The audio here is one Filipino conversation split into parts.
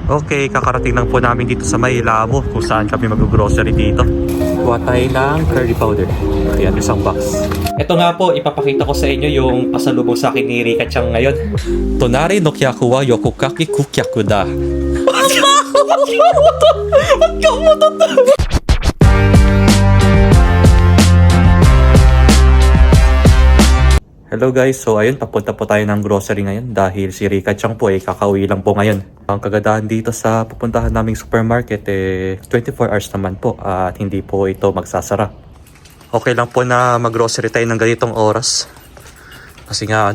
Okay, kakarating lang po namin dito sa Maylamo kung saan kami mag-grocery dito. Kuha tayo ng curry powder. Ayan, isang box. Ito nga po, ipapakita ko sa inyo yung pasalubong sa akin ni Rika Chang ngayon. Tonari no kyaku wa yokokaki kukyaku da. Hello guys, so ayun, papunta po tayo ng grocery ngayon dahil si Rika Chang po kakauwi lang po ngayon. Ang kagandahan dito sa pupuntahan naming supermarket 24 hours naman po at hindi po ito magsasara. Okay lang po na mag-grocery tayo ng ganitong oras. Kasi nga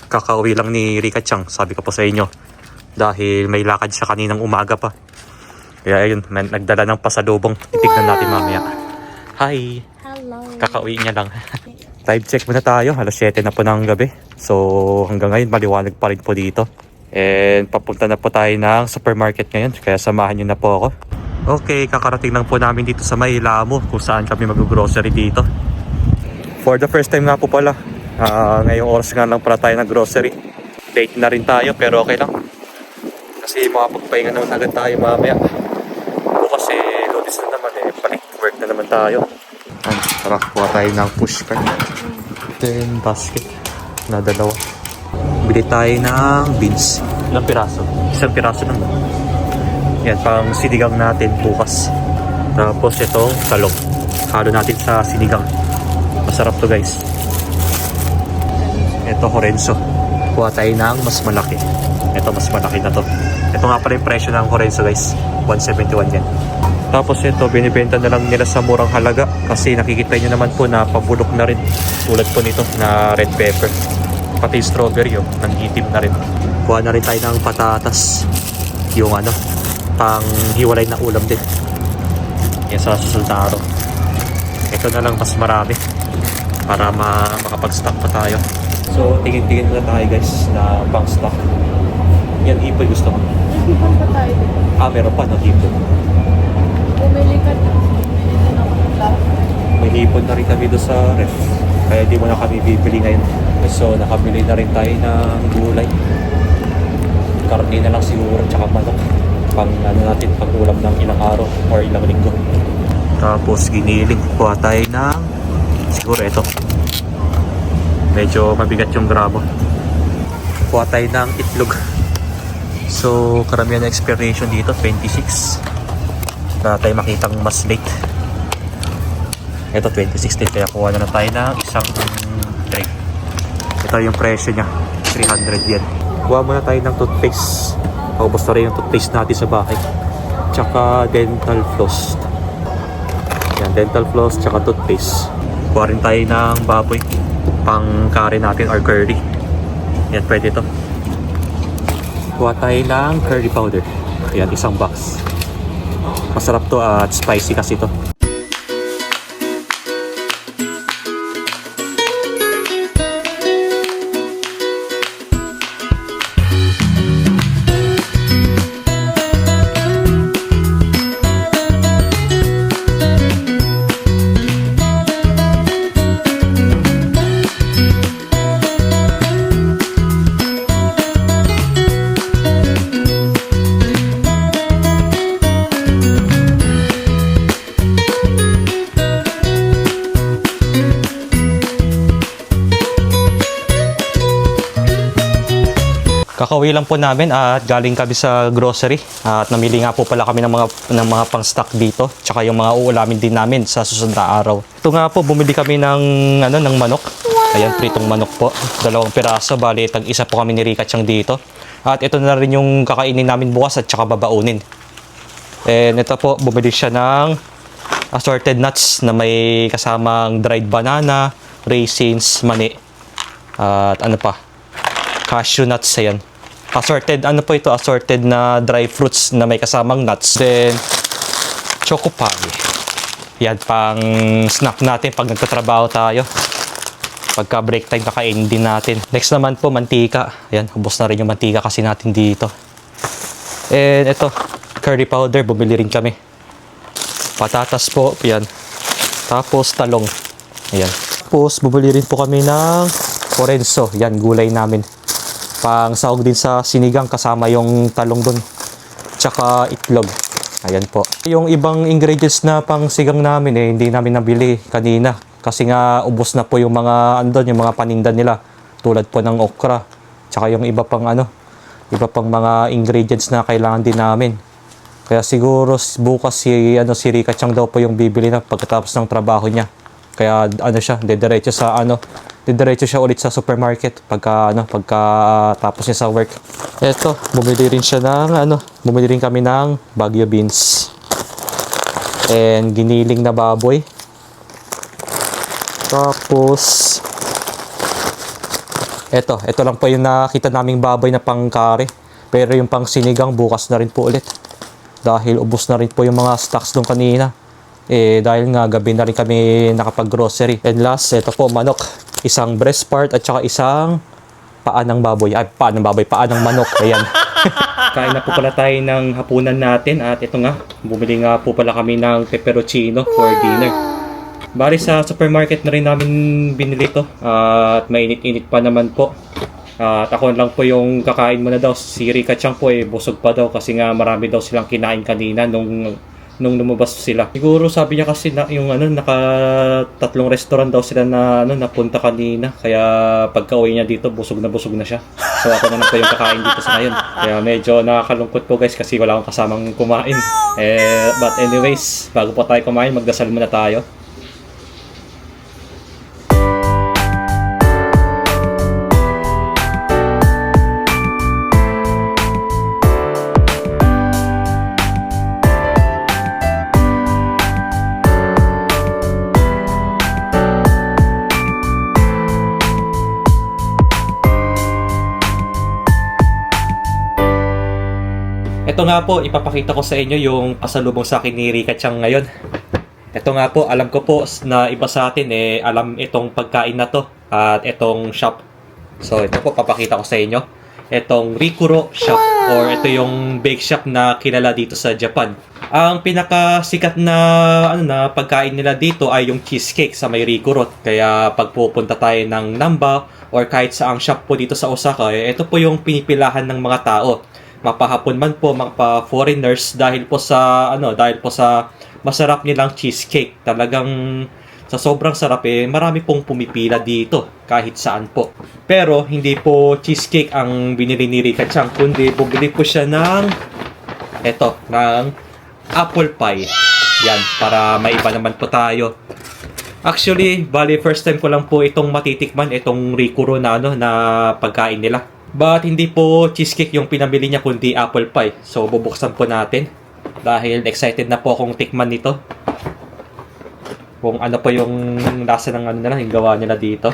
kakauwi lang ni Rika Chang, sabi ko po sa inyo. Dahil may lakad siya kaninang umaga pa. Kaya ayun, nagdala ng pasalubong. Titignan natin mamaya. Hi! Hello. Kakauwi niya lang. Time check muna tayo, alas 7 na po ng gabi. So hanggang ngayon maliwanag pa rin po dito. And papunta na po tayo ng supermarket ngayon, kaya samahan nyo na po ako. Okay, kakarating lang po namin dito sa Maylamo kung saan kami mag-grocery dito. For the first time nga po pala, ngayong oras nga lang pala tayo nag-grocery. Late na rin tayo pero okay lang. Kasi makapagpahinga naman agad tayo mamaya. Bukas Lunes na naman balik work na naman tayo. Tara, kuha tayo ng pushcart. Then basket na dalawa. Bili tayo ng beans. Ilang piraso? Isang piraso lang. Yan, pang sinigang natin bukas. Tapos itong talong. Halo natin sa sinigang. Masarap to guys. Ito Horenzo. Kuha tayo ng mas malaki. Ito mas malaki na to. Ito nga pala yung presyo ng Horenzo guys. 171 yan. Tapos ito, binibenta na lang nila sa murang halaga kasi nakikita nyo naman po na pabulok na rin. Tulad po nito na red pepper. Pati strawberry nang itim na rin. Kuha na rin tayo ng patatas. Yung pang hiwalay na ulam din. Yan sa susunod na araw. Ito na lang mas marami para makapag-stock pa tayo. So, tingin-tingin na tayo guys na pang stock. Yan, hipon gusto ko. Nag-ipon pa tayo dito. Meron pa ng hipon. Bumili ka na. Bumili na ako ng lahat. May hipon na rin kami doon sa ref. Kaya di mo na kami bibili ngayon. So nakabili na rin tayo ng gulay. Karne na lang siguro tsaka manok. Pang natin pag ulam ng ilang araw or ilang linggo. Tapos giniling. Kuha tayo ng siguro ito. Medyo mabigat yung gramo. Kuha tayo ng itlog. So karamihan na expiration dito 26. Na tayo makitang mas late. Ito 2016 kaya kuha na tayo ng isang tray. Ito yung presyo nya 300 yen. Kuha muna tayo ng toothpaste. Paubos na rin yung toothpaste natin sa bahay. Tsaka dental floss. Yan, dental floss tsaka toothpaste. Kuha rin tayo ng baboy pang curry natin or curry. Yan, pwede ito. Kuha tayo ng curry powder. Yan, isang box. Masarap to at spicy kasi to. Kakauwi lang po namin at galing kami sa grocery at namili nga po pala kami ng mga pang-stock dito tsaka yung mga uulamin din namin sa susunod na araw. Ito nga po, bumili kami ng manok. Ayan, pritong manok po. 2 piraso, bali tag-isa po kami ni Rika Chang dito. At ito na rin yung kakainin namin bukas at tsaka babaunin. And ito po, bumili siya ng assorted nuts na may kasamang dried banana, raisins, mani, at cashew nuts. Ayan. Assorted, assorted na dry fruits na may kasamang nuts. Then, choco pie. Yan, pang snack natin pag nagtatrabaho tayo. Pagka break time, kakainin din natin. Next naman po, mantika. Ayan, ubos na rin yung mantika kasi natin dito. And ito, curry powder, bumili rin kami. Patatas po, yan. Tapos talong. Ayan. Tapos, bumili rin po kami ng Horenzo. Yan, gulay namin. Pang sahog din sa sinigang kasama yung talong dun. Tsaka itlog. Ayan po. Yung ibang ingredients na pang sigang namin hindi namin nabili kanina. Kasi nga ubos na po yung mga andon, yung mga paninda nila. Tulad po ng okra. Tsaka yung iba pang iba pang mga ingredients na kailangan din namin. Kaya siguro bukas si Rika Chang daw po yung bibili na pagkatapos ng trabaho niya. Kaya didiretso siya ulit sa supermarket pagka tapos niya sa work. Eto, bumili rin kami ng Baguio beans. And giniling na baboy. Tapos ito lang po yung nakita naming baboy na pangkare. Pero yung pang sinigang bukas na rin po ulit. Dahil ubos na rin po yung mga stocks nung kanina. Dahil nga gabi na rin kami nakapag-grocery. And last, ito po manok. Isang breast part at saka isang paa ng baboy. Paa ng manok. Ayan. Kain na po pala tayo ng hapunan natin. At ito nga, bumili nga po pala kami ng pepperoncino for dinner. Bali sa supermarket na rin namin binili to. At mainit-init pa naman po. At ako lang po yung kakain muna daw. Si Rika Chang po busog pa daw kasi nga marami daw silang kinain kanina nung lumabas sila. Siguro sabi niya kasi na yung naka 3 restaurant daw sila na napunta kanina. Kaya pagka-uwi niya dito busog na siya. So ako na lang po yung kakain dito sa ngayon. Kaya medyo nakakalungkot po guys kasi wala akong kasamang kumain. But anyways, bago po tayo kumain, magdasal muna tayo. Ito nga po, ipapakita ko sa inyo yung pasalubong sa akin ni Rika Chang ngayon. Ito nga po, alam ko po na iba sa atin alam itong pagkain na to at itong shop. So ito po, papakita ko sa inyo. Itong Rikuro shop or ito yung bake shop na kilala dito sa Japan. Ang pinakasikat na pagkain nila dito ay yung cheesecake sa may Rikuro. Kaya pag pupunta tayo ng Namba or kahit saang shop po dito sa Osaka, ito po yung pinipilahan ng mga tao. Mapahapon man po, mga foreigners dahil po sa masarap nilang cheesecake. Talagang sa sobrang sarap marami pong pumipila dito kahit saan po. Pero hindi po cheesecake ang binili ni Rika Chang, kundi bumili po siya ng apple pie. Yan, para maiba naman po tayo. Actually, first time ko lang po itong matitikman, itong Rikuro na pagkain nila. But hindi po cheesecake yung pinabili niya kundi apple pie. So bubuksan po natin dahil excited na po akong tikman nito. Kung ano po yung lasa ng yung gawa nila dito.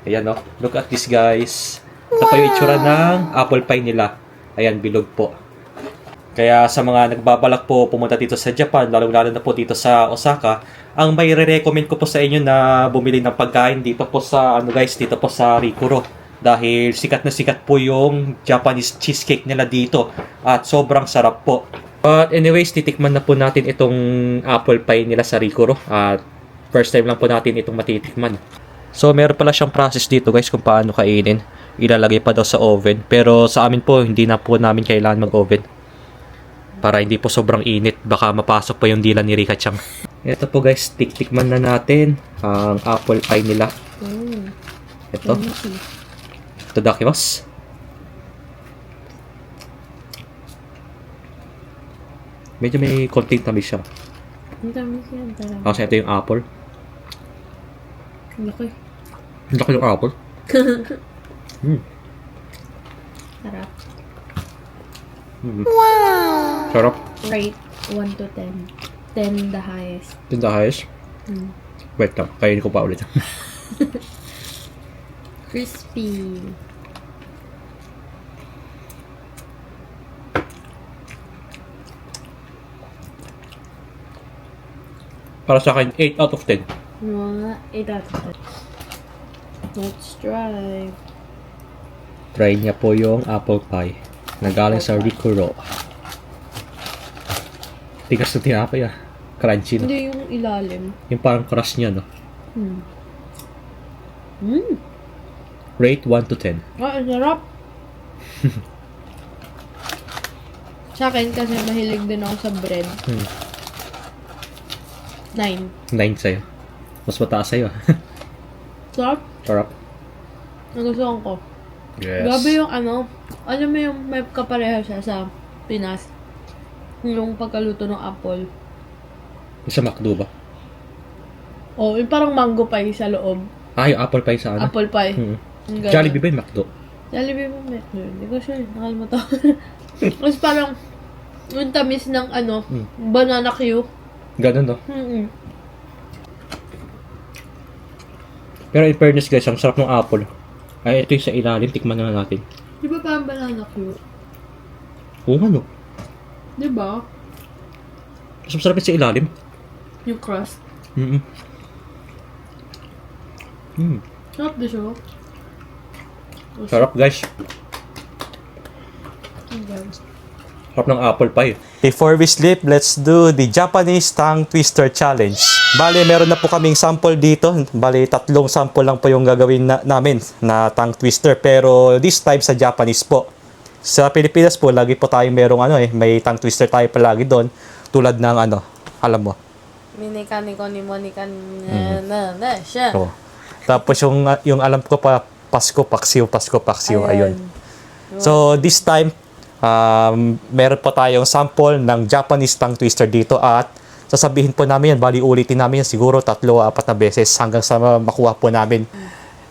Ayan look at this guys. Ito po yung itsura ng apple pie nila. Ayan, bilog po. Kaya sa mga nagbabalak po pumunta dito sa Japan, lalo na po dito sa Osaka, ang may re-recommend ko po sa inyo na bumili ng pagkain dito po sa dito po sa Rikuro. Dahil sikat na sikat po yung Japanese cheesecake nila dito at sobrang sarap po. But anyways, titikman na po natin itong apple pie nila sa Rikuro at first time lang po natin itong matitikman. So meron pala siyang process dito guys kung paano kainin. Ilalagay pa daw sa oven, pero sa amin po hindi na po namin kailangan mag-oven. Para hindi po sobrang init, baka mapasok pa yung dila ni Rika Chang. Ito po guys, tiktikman na natin ang apple pie nila. Ito. Itadakimasu. Medyo may konting tamis siya. Ang dami siya, dalawa. Kasi ito yung apple. Laki. Laki yung apple. Sarap. Wow! Sarap. Rate 1 to 10. 10 the highest. 10 the highest? Wait lang, kainin ko pa ulit. Crispy. Para sa akin, 8 out of 10. What? 8 out of 10. Let's try. Try niya po yung apple pie na galing sa Rikuro. Tigas na tinapay Crunchy no? Hindi yung ilalim. Yung parang crush niya no? Mm. Rate 1 to 10. Ah, ang sarap. Sa akin kasi mahilig din ako sa bread. 9. 9 sa'yo. Mas mataas sa'yo. Sarap. Sarap. Nagustuhan ko. Yes. Grabe yung alam mo yung may kapareha siya sa Pinas. Yung pagkaluto ng apple. Sa McDo ba? Oh, yung parang mango pie sa loob. Ah, yung apple pie sa ano? Apple pie. Mm. Yung ganun. Jollibee ba yung McDo? Jollibee mo, hindi ko sure. Nakalimutan ko. Tapos parang yung tamis ng banana Q. Ganun, no? Mm-mm. Pero in fairness guys, ang sarap ng apple. Ay, ito yung sa ilalim. Tikman na natin. Di ba parang banana Q? Oo nga, no? Di ba? Mas masarap yung sa ilalim. Yung crust. Mm-mm. Sarap din siya. Sarap guys. Sarap ng apple pie. Before we sleep, let's do the Japanese tongue twister challenge. Bale, meron na po kaming sample dito. Bale, 3 sample lang po yung gagawin namin na tongue twister. Pero this time sa Japanese po. Sa Pilipinas po, lagi po tayong merong may tongue twister tayo palagi doon. Tulad ng alam mo. Minikani ko ni Monica na siya. So, tapos yung alam ko pa, Pasko Paksiw. Ayun. So, this time, meron po tayong sample ng Japanese tongue twister dito at sasabihin po namin yan, bali ulitin namin yan siguro 3 o 4 na beses hanggang sa makuha po namin.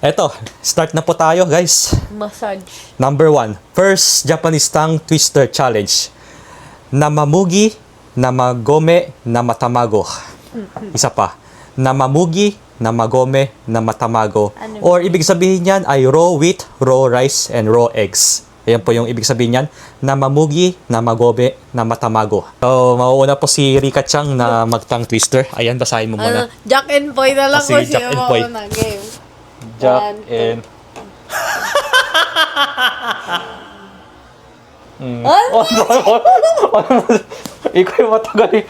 Eto, start na po tayo guys. Massage. Number 1, first Japanese tongue twister challenge. Namamugi, namagome, namatamago. Isa pa. Namamugi, namagome, namatamago. Ano? Or ibig sabihin yan ay raw wheat, raw rice, and raw eggs. Ayan po yung ibig sabihin yan. Namamugi, namagome, namatamago. So, mauuna po si Rika Chang na mag-tongue twister. Ayan, basahin mo muna. Jack and Poy na lang Kasi ko Jack siya and Poy. na game. Jack 1, 2. and... Ikaw yung matagal eh.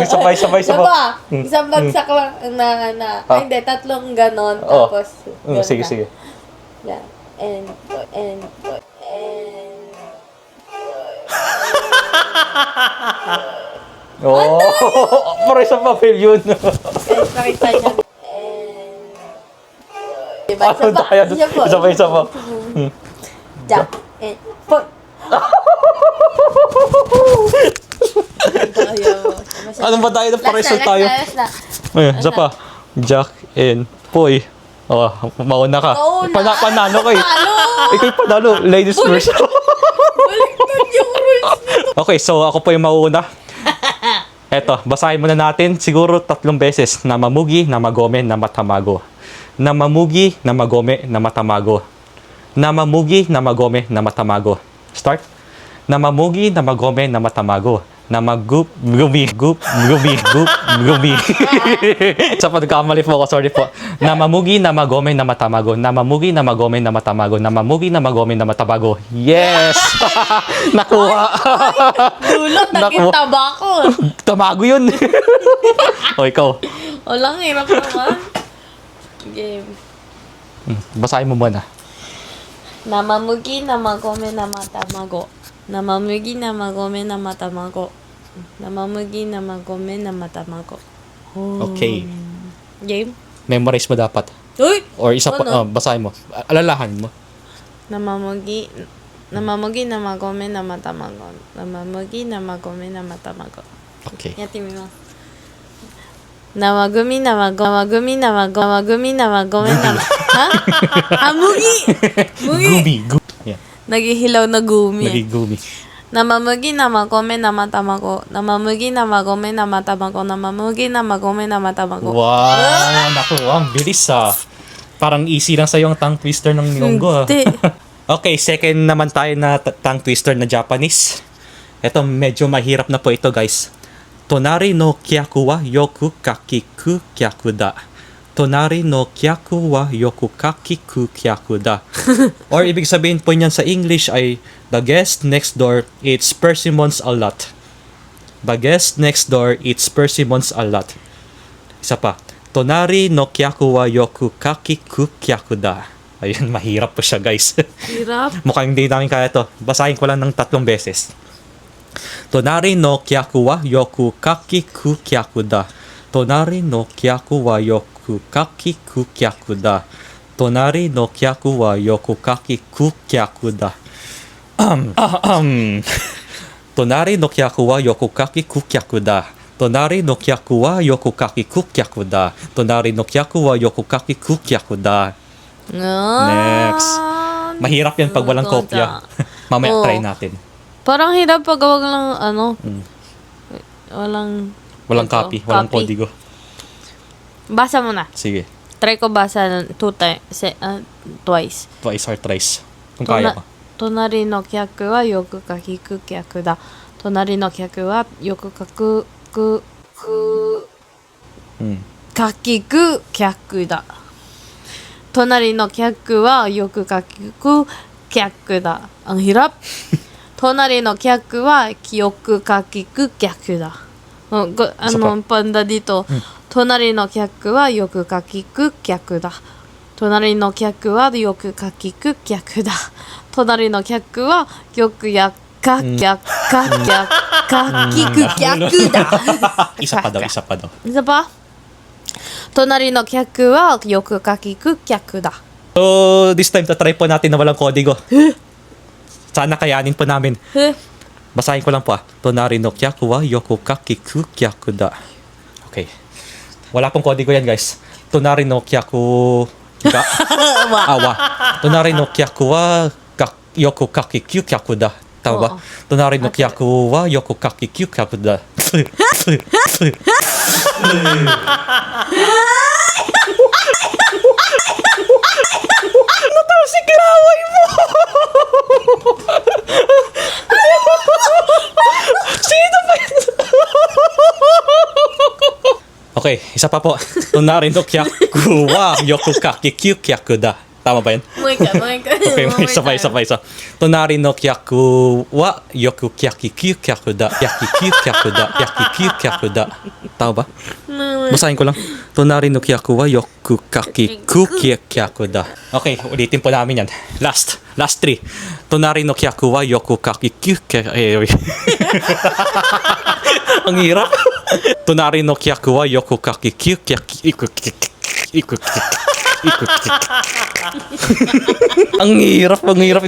Sabay. Isang bagsak lang ay hindi, 3 ganon, tapos ganon Sige, na. sige. Yeah. And Oh, parang sa papel yun. pakita niya. Diba? Isa pa. Jack and Poy. Ano ba tayo? Pareso Last tayo. na. Ayun, isa pa. Jack and Poy. Oh, mauna ka. Mauna. Panalo ka eh. Ikaw yung panalo. Ladies first. Baliktad yung rules nito. Okay, so ako po yung mauna. Eto, basahin muna natin siguro 3 beses. Namamugi, namagome, namatamago. Namamugi, namagome, namatamago. Namamugi, namagome, namatamago. Start. Namamugi, namagome, namatamago. Gumi. Sa pagkamali po ako, sorry po. Namamugi, namagome, namatamago. Namamugi, namagome, namatamago. Namamugi, namagome, namatamago. Yes! Nakuha. Dulot, naging tabako. Tamago yun. O, ikaw. Walang hirap naman. Game. Basahin mo muna. Namamugi, namagome, namatamago. Namamugi, namagome, namatamago. Namamugi, namagome, namatamago. Okay. Game? Memorize mo dapat. Uy! Or isa pa, basahin mo. Alalahan mo. Namamugi, namagome, namatamago. Namamugi, namagome, namatamago. Okay. やってみます。生グミ生ごまグミ生ごまグミ生ごめん生あ麦 Yeah. Naghihilaw na gumi. Nagigumi. Namamugi namagome namatamago. Namamugi namagome namatamago. Namamugi namagome namatamago. Wow! Naku, ang bilis Parang easy lang sa'yo ang tongue twister ng Nihongo Hindi. Okay, second naman tayo na tongue twister na Japanese. Ito, medyo mahirap na po ito guys. Tonari no kyaku wa yoku kakiku kyaku da. Tonari no kyaku wa yoku kakiku kyaku da. Or ibig sabihin po niyan sa English ay the guest next door eats persimmons a lot. The guest next door eats persimmons a lot. Isa pa. Tonari no kyaku wa yoku kakiku kyaku da. Ayun, mahirap po siya, guys. Hirap. Mukhang hindi namin kaya to. Basahin ko lang ng 3 beses. Tonari no kyaku wa yoku kakiku kyaku da. Tonari no kyaku wa yoku kakiku kyaku da. Tonari no kyaku wa yoku kakiku kyaku da. Tonari no kyaku wa yoku kakiku kyaku da. Tonari no kyaku wa yoku kakiku kyaku da. Tonari no kyaku wa yoku kakiku kyaku da. Next. Mahirap yan pag walang kopya. Mamaya Oo. try natin. Parang hirap pag wag lang, walang Walang walang kodigo. Basa mo na. Sige. Try ko basa ng twice. Twice or thrice. Kung kaya ko. 隣の客はよくかきく客だ。隣の客はよくかくくく Hmm. かきく客だ。隣の客はよくかきく客だ。Ang hirap. 隣の客はよくかきく客だ。panda dito. 隣の客はよくかきく客だ。隣の客はよくかきく客だ。隣の客はよくやっかきゃっかきゃっかきく客だ。Isa pa daw, isa pa daw. Isa pa? 隣の客はよくかきく客だ。 So, this time, tatry po natin na walang kodigo. Sana kayanin po namin. Basahin ko lang po ah. Tonari no kyaku wa yoku kakiku kyaku da. Okay. Wala pong kodigo yan, guys. Tonari no kyaku ga awa. Tonari no kyaku wa yoku kakiku kyaku da. Tama ba? Oo. Tonari no kyaku wa yoku kakiku kyaku da. Si Klaway mo! Sino ba yun? Okay, isa pa po. Tonari no kyaku wa yoku kakiku kyaku da. Tama ba yun? Mo ika. Okay, isa pa. Tonari no kyaku wa yoku kakiku kyaku da. Yakiku kyaku da. Tama ba? Basahin ko lang. Tonari no kyaku wa yoku kakiku kyaku da. Okay, ulitin po namin yan. Last 3. Tonari no kyaku wa yoku kakiku Ang hirap. Tonari no kyaku wa yoku kakiku Ang hirap.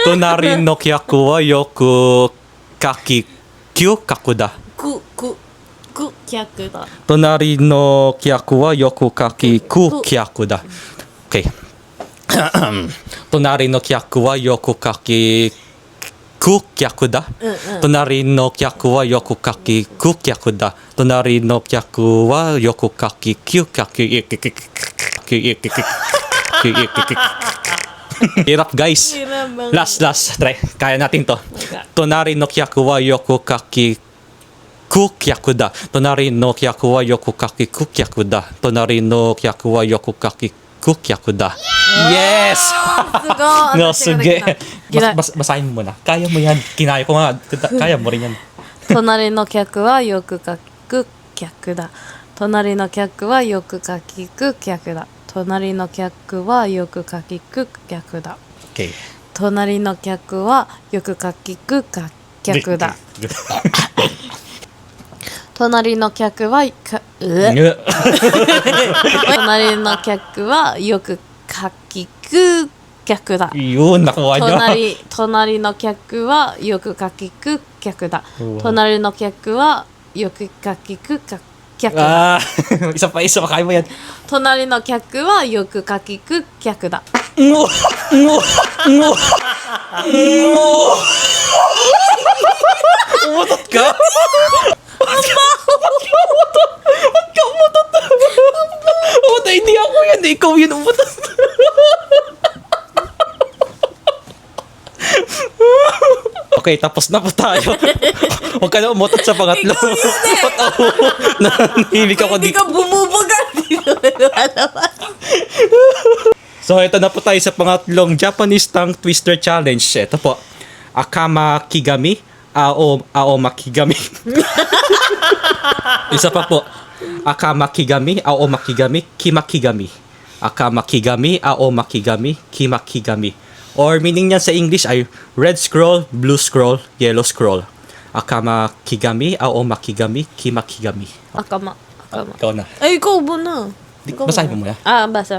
Tonari no kyaku wa yoku kakiku kyaku da. Ku客だ。 Tonari no kyaku wa yoku kakiku kyaku da. Okay. Tonari no kyaku wa yoku kakiku kyaku da. Tonari no kyaku wa yoku kakiku kyaku da. Tonari no kyaku wa yoku kakiku Hirap, guys. Last. Try. Kaya natin to. Tonari no kyaku wa yoku kakiku kyaku da. Tonari no kyaku wa yoku kakiku kyaku da. Tonari no kyaku wa yoku kakiku kyaku da. Yes! No, sige. Basahin mo muna. Kaya mo yan. Kinaya ko nga. Kaya mo rin yan. 隣の客はよくかきく客だ。隣の客はよくかきく客だ。隣の客はよくかきく客だ。 Okay. 隣の客はよくかきく客だ。隣の客は隣の客はよくかきく客だ。 Yun, nakuha nyo. 隣の客はよくかきく客だ。隣の客はよくかきく客だ。Isa pa. Kaya mo yan. 隣の客はよくかきく客だ。 Umutot ka? Ba't ka umutot? Umutot, hindi ako yan. Ikaw yun umutot. Okay, tapos na po tayo. Huwag ka na umutot sa pangatlo. Nahimik ako Hindi dito. ka bumubuga. So, ito na po tayo sa pangatlong Japanese tongue twister challenge. Ito po. Akama kigami. Aoma kigami. Isa pa po. Akama kigami. Aoma kigami. Kima kigami. Akamakigami, Aomakigami, Kimakigami. Or meaning niyan sa English ay red scroll, blue scroll, yellow scroll. Akamakigami, Aomakigami, Kimakigami. Akama. Akama. Ikaw na. Ay, ikaw ba na? Ikaw Basahin na. mo muna. Basa.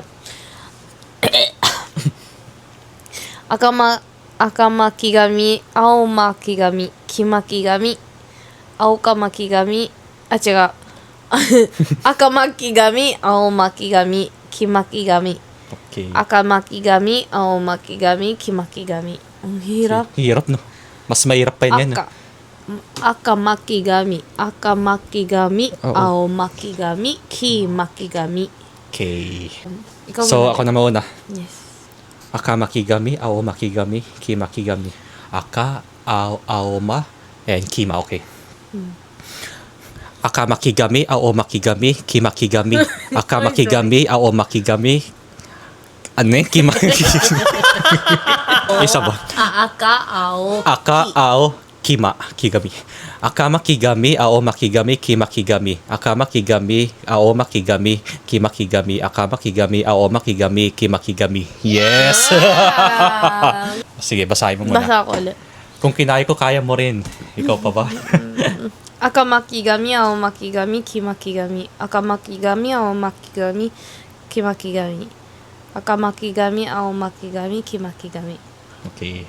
Akamakigami, Aomakigami, Kimakigami, Aokamakigami,違う。Akamakigami, Aomakigami, Kimakigami. Okay. Akamakigami, Aomakigami, Kimakigami. Ang hirap. Hirap, no? Mas mahirap pa yan. Akamakigami, Akamakigami, Oo. Aomakigami, Kimakigami. Okay. Ikaw So, muna. ako na mauna. Yes. Akamakigami, Aomakigami, Kimakigami. Aka, Aoma, and Kima. Okay. Akamakigami, Aomakigami, Kimakigami. Akamakigami, Aomakigami. Ano eh? Kimakigami. Isa ba? Aka, ao, Aka, Ao, Kima, Kigami. Akamakigami, Aomakigami, Kimakigami. Akamakigami, Aomakigami, Kimakigami. Akamakigami, Aomakigami, Kimakigami. Yes! Sige, basahin mo muna. Basa ko ulit. Kung kinaya ko, kaya mo rin. Ikaw pa ba? Akamakigami, Aomakigami, Kimakigami. Akamakigami, Aomakigami, Kimakigami. Akamakigami, Aomakigami, Kimakigami. Okay.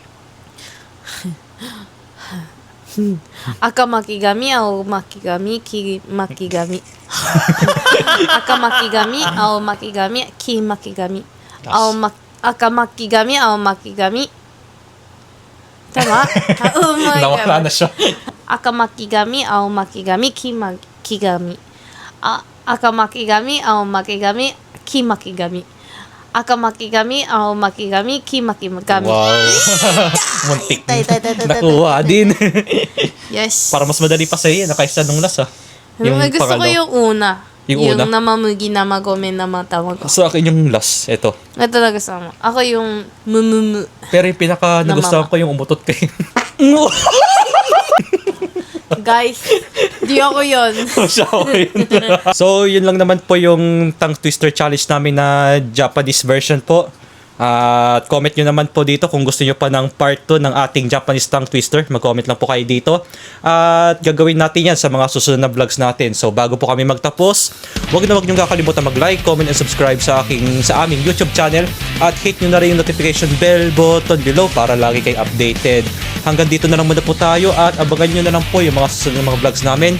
Akamakigami, Aomakigami, Kimakigami. Akamakigami, Aomakigami, Kimakigami. Akamakigami, Aomakigami. Tama? Oh my Nawala God. na siya. Akamakigami, Aomakigami, Kimakigami. Akamakigami, Aomakigami, Kimakigami. Akamakigami, Aomakigami, Kimakigami. Wow. Muntik. Tay. Nakuha din. Yes. Para mas madali pa sa'yo yan. Kaysa nung last, Yung gusto ko pangalawa. yung una. Yung una? namamugi, namagome, namatamago. Sa akin yung last. Ito. Ito talaga sa mo. Ako yung mumumu. Pero yung pinaka nagustuhan ko yung umutot kay... Guys, di ako yun. Siya ako yun. So, yun lang naman po yung tongue twister challenge namin na Japanese version po. At comment nyo naman po dito kung gusto nyo pa ng part 2 ng ating Japanese tongue twister. Mag-comment lang po kayo dito. At gagawin natin yan sa mga susunod na vlogs natin. So, bago po kami magtapos, huwag nyo kakalimutan mag-like, comment, and subscribe sa aming YouTube channel. At hit nyo na rin yung notification bell button below para lagi kayo updated. Hanggang dito na lang muna po tayo at abangan nyo na lang po yung mga susunod na mga vlogs namin.